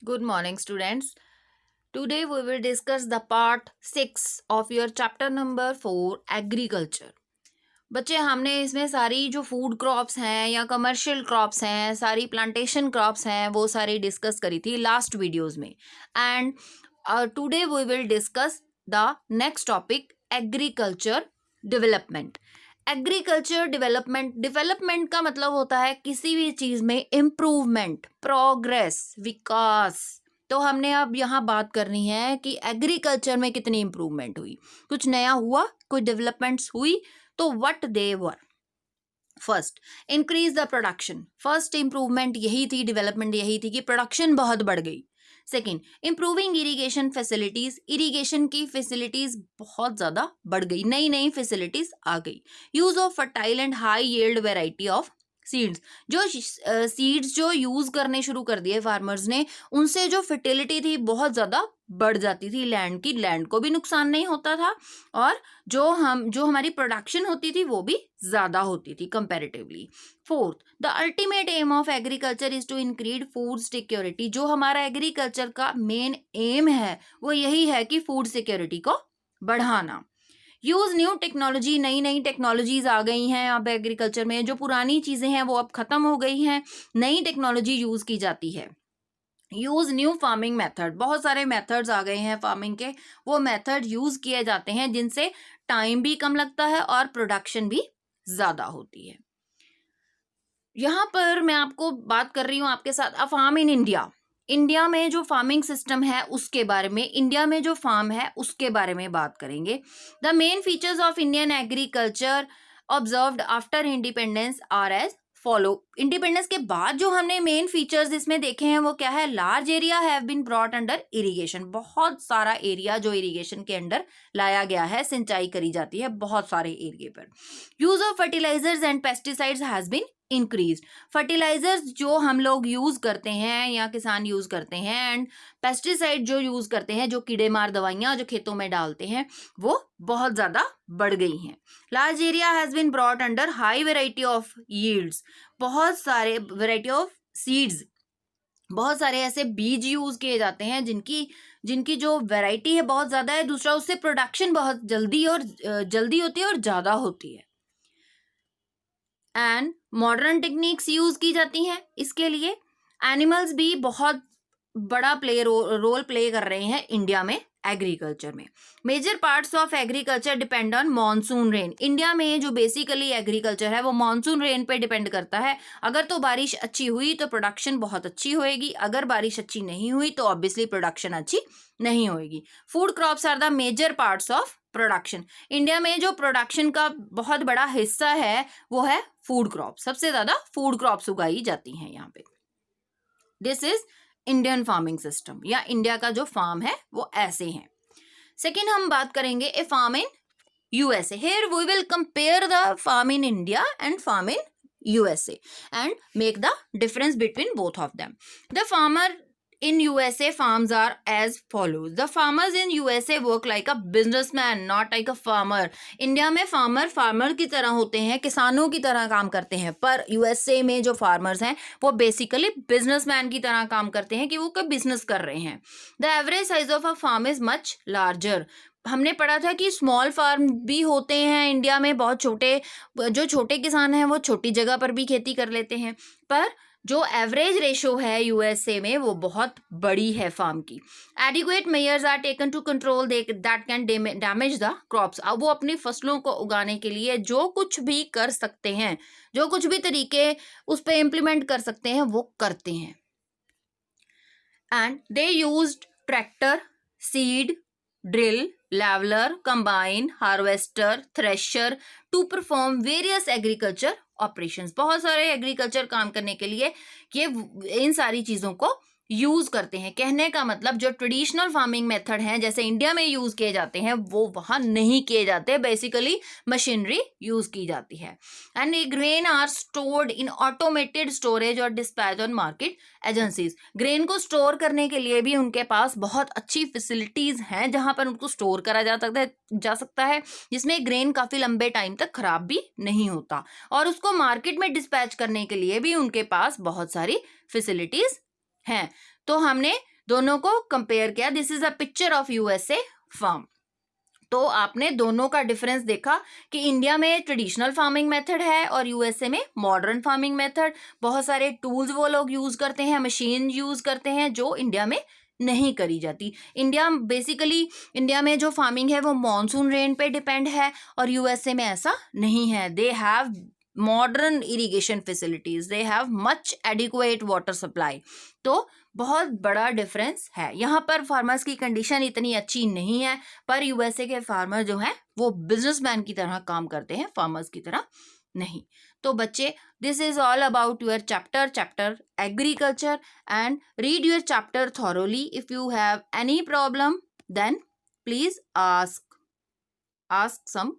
Good morning, students. Today we will discuss the part 6 of your chapter number 4 agriculture. बच्चे हमने इसमें सारी जो फूड क्रॉप्स हैं या कमर्शियल क्रॉप्स हैं, सारी प्लांटेशन क्रॉप्स हैं, वो सारी डिस्कस करी थी लास्ट वीडियोस में. And today we will discuss the next topic agriculture development. Agriculture development, development का मतलब होता है किसी भी चीज में इम्प्रूवमेंट, प्रोग्रेस, विकास. तो हमने अब यहाँ बात करनी है कि एग्रीकल्चर में कितनी इम्प्रूवमेंट हुई, कुछ नया हुआ, कोई डेवलपमेंट्स हुई. तो what they were. First, increase the production. First improvement यही थी, डेवलपमेंट यही थी कि प्रोडक्शन बहुत बढ़ गई. Second, improving irrigation facilities. Irrigation की फैसिलिटीज बहुत ज्यादा बढ़ गई, नई नई फैसिलिटीज आ गई. Use of fertile and high yield variety of seeds. जो सीड्स जो यूज करने शुरू कर दिए फार्मर्स ने, उनसे जो फर्टिलिटी थी बहुत ज्यादा बढ़ जाती थी लैंड की. लैंड को भी नुकसान नहीं होता था और जो हमारी प्रोडक्शन होती थी वो भी ज्यादा होती थी comparatively. Fourth, the ultimate aim of agriculture is to increase food security. जो हमारा एग्रीकल्चर का मेन एम है वो यही है कि फूड सिक्योरिटी को बढ़ाना. Use new technology. नई नई टेक्नोलॉजीज आ गई हैं अब एग्रीकल्चर में. जो पुरानी चीजें हैं वो अब खत्म हो गई हैं, नई टेक्नोलॉजी यूज की जाती है. Use new farming method. बहुत सारे मेथड्स आ गए हैं फार्मिंग के, वो मेथड यूज किए जाते हैं जिनसे टाइम भी कम लगता है और प्रोडक्शन भी ज्यादा होती है. यहाँ पर मैं आपको बात कर रही हूँ आपके साथ a farm in India. India में जो फार्मिंग सिस्टम है उसके बारे में, इंडिया में जो फार्म है उसके बारे में बात करेंगे. The main features of Indian agriculture observed after independence are as follow. Independence के बाद जो हमने मेन फीचर्स इसमें देखे हैं वो क्या है. Large area have been brought under irrigation. बहुत सारा एरिया जो इरिगेशन के अंडर लाया गया है, सिंचाई करी जाती है बहुत सारे एरिया पर. Use of fertilisers and pesticides has been increase. Fertilisers जो हम लोग यूज करते हैं या किसान यूज करते हैं, एंड पेस्टिसाइड जो यूज करते हैं, जो कीड़े मार दवाइयां जो खेतों में डालते हैं, वो बहुत ज्यादा बढ़ गई हैं. Large area has been brought under high variety of yields. बहुत सारे वेराइटी ऑफ सीड्स, बहुत सारे ऐसे बीज यूज किए जाते हैं जिनकी जिनकी जो वैरायटी है बहुत ज्यादा है. दूसरा, उससे प्रोडक्शन बहुत जल्दी होती है और ज्यादा होती है. एंड मॉडर्न टेक्निक्स यूज की जाती हैं इसके लिए. एनिमल्स भी बहुत बड़ा रोल प्ले कर रहे हैं इंडिया में एग्रीकल्चर में. Major parts of agriculture depend on monsoon rain. India में जो बेसिकली एग्रीकल्चर है वो मॉनसून रेन पे डिपेंड करता है. अगर तो बारिश अच्छी हुई तो प्रोडक्शन बहुत अच्छी होएगी, अगर बारिश अच्छी नहीं हुई तो ऑब्वियसली प्रोडक्शन अच्छी नहीं होएगी. Food crops are the major parts of production. India में जो प्रोडक्शन का बहुत बड़ा हिस्सा है वो है फूड क्रॉप. सबसे ज्यादा फूड क्रॉप्स उगाई जाती हैं यहाँ पे. This is Indian farming system, या इंडिया का जो फार्म है वो ऐसे हैं. सेकेंड, हम बात करेंगे a farm in USA. Here we will compare the farm in India and farm in USA and make the difference between both of them. The farmer in USA farms are as follows. The farmers in USA work like a businessman, not like a farmer. India में farmer की तरह होते हैं, किसानों की तरह काम करते हैं, पर यूएसए में जो फार्मर्स हैं वो बेसिकली बिजनेसमैन की तरह काम करते हैं कि वो कोई बिजनेस कर रहे हैं. The average size of a farm is much larger. हमने पढ़ा था कि स्मॉल फार्म भी होते हैं इंडिया में, बहुत छोटे, जो छोटे किसान हैं वो छोटी जगह पर भी खेती कर लेते हैं, पर जो एवरेज रेशो है यूएसए में वो बहुत बड़ी है फार्म की. Adequate measures are taken to control that can damage the crops. अब वो अपनी फसलों को उगाने के लिए जो कुछ भी कर सकते हैं, जो कुछ भी तरीके उस पर इम्प्लीमेंट कर सकते हैं वो करते हैं. And they used tractor, seed drill, leveller, combine, harvester, thresher to perform various agriculture operations. बहुत सारे एग्रीकल्चर काम करने के लिए ये इन सारी चीजों को यूज करते हैं. कहने का मतलब जो ट्रेडिशनल फार्मिंग मेथड हैं जैसे इंडिया में यूज किए जाते हैं वो वहां नहीं किए जाते. बेसिकली मशीनरी यूज की जाती है. And a grain are stored in automated storage और dispatch on market agencies. Grain को स्टोर करने के लिए भी उनके पास बहुत अच्छी फैसिलिटीज हैं जहां पर उनको स्टोर करा जा सकता है जिसमें ग्रेन काफी लंबे टाइम तक खराब भी नहीं होता. और उसको मार्केट में डिस्पैच करने के लिए भी उनके पास बहुत सारी फैसिलिटीज हैं. तो हमने दोनों को कंपेयर किया. This is a picture of USA farm. तो आपने दोनों का डिफरेंस देखा कि इंडिया में ट्रेडिशनल फार्मिंग मेथड है और यूएसए में मॉडर्न फार्मिंग मेथड. बहुत सारे टूल्स वो लोग यूज करते हैं, मशीन यूज करते हैं जो इंडिया में नहीं करी जाती. इंडिया में जो फार्मिंग है वो मॉनसून रेन पे डिपेंड है और यूएसए में ऐसा नहीं है. They have modern irrigation facilities, they have much adequate water supply. तो बहुत बड़ा डिफरेंस है. यहाँ पर फार्मर्स की कंडीशन इतनी अच्छी नहीं है, पर यूएसए के फार्मर जो हैं वो बिजनेसमैन की तरह काम करते हैं, फार्मर्स की तरह नहीं. तो बच्चे, this is all about your chapter agriculture, and read your chapter thoroughly. If you have any problem then please ask some